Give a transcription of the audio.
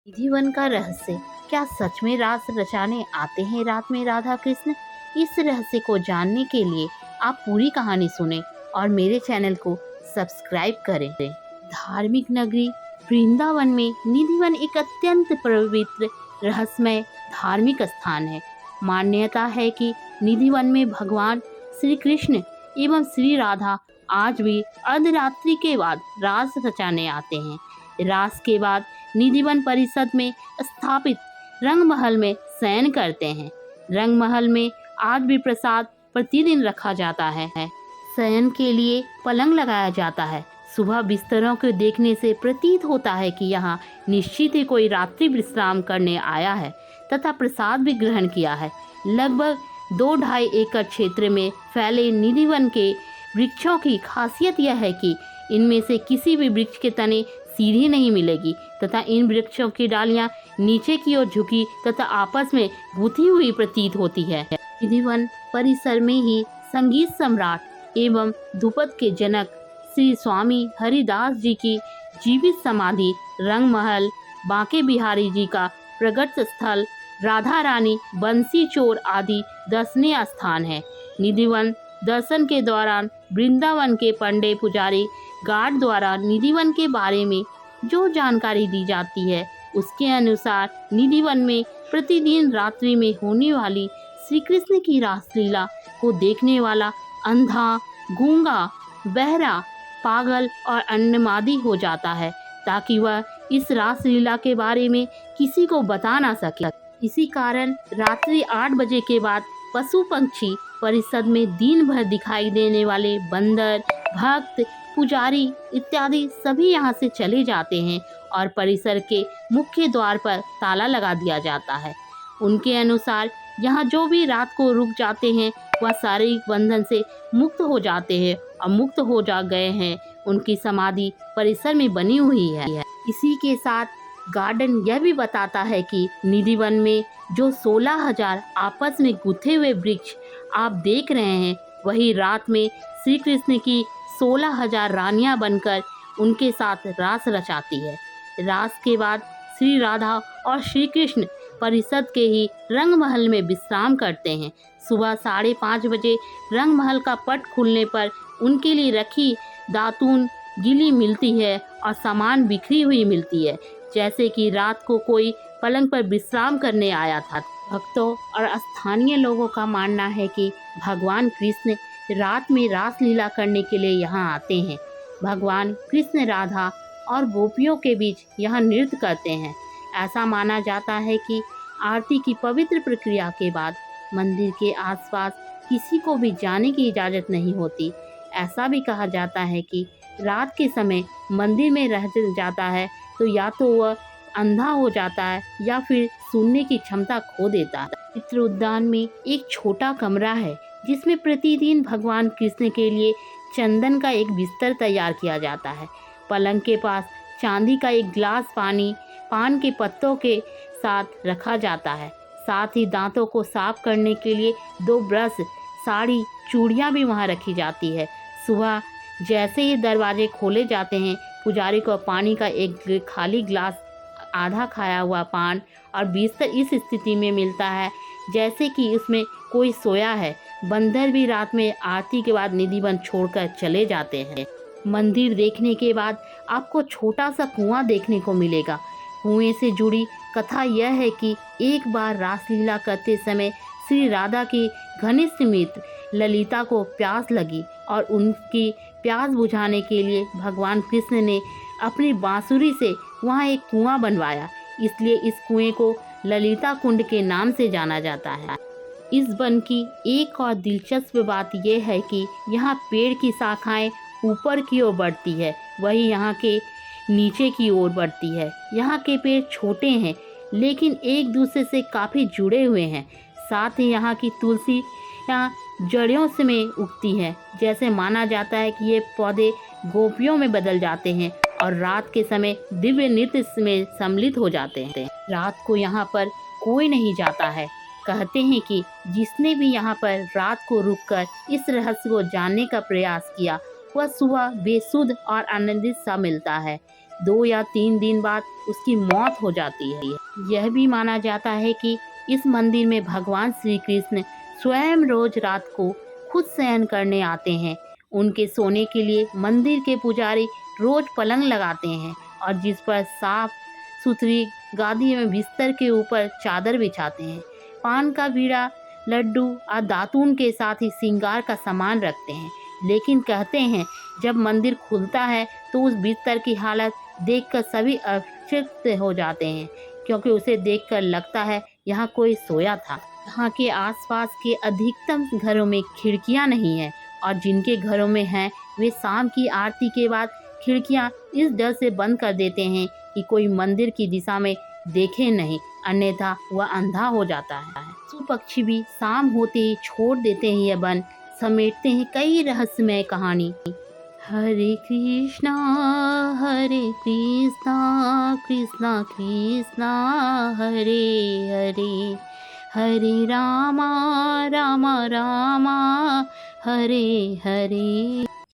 निधिवन का रहस्य, क्या सच में रास रचाने आते हैं रात में राधा कृष्ण? इस रहस्य को जानने के लिए आप पूरी कहानी सुने और मेरे चैनल को सब्सक्राइब करें। धार्मिक नगरी वृंदावन में निधिवन एक अत्यंत पवित्र रहस्यमय धार्मिक स्थान है। मान्यता है कि निधिवन में भगवान श्री कृष्ण एवं श्री राधा आज भी अर्धरात्रि के बाद रास रचाने आते हैं। रास के बाद निधिवन परिषद में स्थापित रंगमहल में शयन करते हैं। रंगमहल में आज भी प्रसाद प्रतिदिन रखा जाता है। शयन के लिए पलंग लगाया जाता है। सुबह बिस्तरों को देखने से प्रतीत होता है कि यहाँ निश्चित ही कोई रात्रि विश्राम करने आया है तथा प्रसाद भी ग्रहण किया है। लगभग 2-2.5 एकड़ क्षेत्र में फैले निधिवन के वृक्षों की खासियत यह है कि इनमें से किसी भी वृक्ष के तने सीढ़ी नहीं मिलेगी तथा इन वृक्षों की डालियां नीचे की ओर झुकी तथा आपस में गुथी हुई प्रतीत होती है। निधिवन परिसर में ही संगीत सम्राट एवं ध्रुपद के जनक श्री स्वामी हरिदास जी की जीवित समाधि, रंगमहल, बांके बिहारी जी का प्रगट स्थल, राधा रानी, बंसी चोर आदि दर्शनीय स्थान है। निधिवन दर्शन के दौरान वृंदावन के पंडे पुजारी गार्ड द्वारा निधिवन के बारे में जो जानकारी दी जाती है उसके अनुसार निधिवन में प्रतिदिन रात्रि में होने वाली श्री कृष्ण की रासलीला को देखने वाला अंधा, गूंगा, बहरा, पागल और अन्यमादी हो जाता है ताकि वह इस रासलीला के बारे में किसी को बता ना सके। इसी कारण रात्रि 8 बजे के बाद पशु पक्षी परिषद में दिन भर दिखाई देने वाले बंदर, भक्त, पुजारी इत्यादि सभी यहाँ से चले जाते हैं और परिसर के मुख्य द्वार पर ताला लगा दिया जाता है। उनके अनुसार यहाँ जो भी रात को रुक जाते हैं वह शारीरिक बंधन से मुक्त हो जाते हैं और मुक्त हो जा गए हैं उनकी समाधि परिसर में बनी हुई है। इसी के साथ गार्डन यह भी बताता है कि निधिवन में जो 16,000 आपस में गुथे हुए वृक्ष आप देख रहे हैं वही रात में श्री कृष्ण की 16,000 रानियां बनकर उनके साथ रास रचाती है। रास के बाद श्री राधा और श्री कृष्ण परिषद के ही रंगमहल में विश्राम करते हैं। सुबह 5:30 बजे रंगमहल का पट खुलने पर उनके लिए रखी दातून गीली मिलती है और सामान बिखरी हुई मिलती है, जैसे कि रात को कोई पलंग पर विश्राम करने आया था। भक्तों और स्थानीय लोगों का मानना है कि भगवान कृष्ण रात में रासलीला करने के लिए यहाँ आते हैं। भगवान कृष्ण राधा और गोपियों के बीच यहाँ नृत्य करते हैं। ऐसा माना जाता है कि आरती की पवित्र प्रक्रिया के बाद मंदिर के आसपास किसी को भी जाने की इजाज़त नहीं होती। ऐसा भी कहा जाता है कि रात के समय मंदिर में रह जाता है तो या तो वह अंधा हो जाता है या फिर सुनने की क्षमता खो देता है। चित्र उद्यान में एक छोटा कमरा है जिसमें प्रतिदिन भगवान कृष्ण के लिए चंदन का एक बिस्तर तैयार किया जाता है। पलंग के पास चांदी का एक गिलास पानी पान के पत्तों के साथ रखा जाता है। साथ ही दांतों को साफ करने के लिए 2 ब्रश, साड़ी, चूड़ियाँ भी वहाँ रखी जाती है। सुबह जैसे ही दरवाजे खोले जाते हैं पुजारी को पानी का एक खाली गिलास, आधा खाया हुआ पान और बिस्तर इस स्थिति में मिलता है जैसे कि उसमें कोई सोया है। बंदर भी रात में आरती के बाद निधिवन छोड़कर चले जाते हैं। मंदिर देखने के बाद आपको छोटा सा कुआं देखने को मिलेगा। कुएं से जुड़ी कथा यह है कि एक बार रासलीला करते समय श्री राधा की घनिष्ठ मित्र ललिता को प्यास लगी और उनकी प्यास बुझाने के लिए भगवान कृष्ण ने अपनी बांसुरी से वहाँ एक कुआं बनवाया। इसलिए इस कुएं को ललिता कुंड के नाम से जाना जाता है। इस वन की एक और दिलचस्प बात यह है कि यहाँ पेड़ की शाखाएं ऊपर की ओर बढ़ती है, वही यहाँ के नीचे की ओर बढ़ती है। यहाँ के पेड़ छोटे हैं लेकिन एक दूसरे से काफ़ी जुड़े हुए हैं। साथ ही यहाँ की तुलसी यहाँ जड़ों से में उगती है। जैसे माना जाता है कि ये पौधे गोपियों में बदल जाते हैं और रात के समय दिव्य नृत्य में सम्मिलित हो जाते हैं। रात को यहाँ पर कोई नहीं जाता है। कहते हैं कि जिसने भी यहाँ पर रात को रुककर इस रहस्य को जानने का प्रयास किया वह सुबह बेसुध और आनंदित सा मिलता है। 2 या 3 दिन बाद उसकी मौत हो जाती है। यह भी माना जाता है कि इस मंदिर में भगवान श्री कृष्ण स्वयं रोज रात को खुद शयन करने आते हैं। उनके सोने के लिए मंदिर के पुजारी रोज पलंग लगाते हैं और जिस पर साफ सुथरी गादी में बिस्तर के ऊपर चादर बिछाते हैं। पान का बीड़ा, लड्डू और दातून के साथ ही श्रृंगार का सामान रखते हैं। लेकिन कहते हैं जब मंदिर खुलता है तो उस बिस्तर की हालत देखकर सभी अचंभित हो जाते हैं, क्योंकि उसे देखकर लगता है यहाँ कोई सोया था। यहाँ के आसपास के अधिकतम घरों में खिड़कियाँ नहीं हैं और जिनके घरों में हैं वे शाम की आरती के बाद खिड़कियाँ इस डर से बंद कर देते हैं कि कोई मंदिर की दिशा में देखे नहीं, अन्यथा वह अंधा हो जाता है। पशु पक्षी भी शाम होते ही छोड़ देते हैं यह वन, समेटते हैं कई रहस्यमय कहानी। हरे कृष्णा कृष्णा कृष्णा हरे हरे, हरे रामा रामा रामा हरे हरे।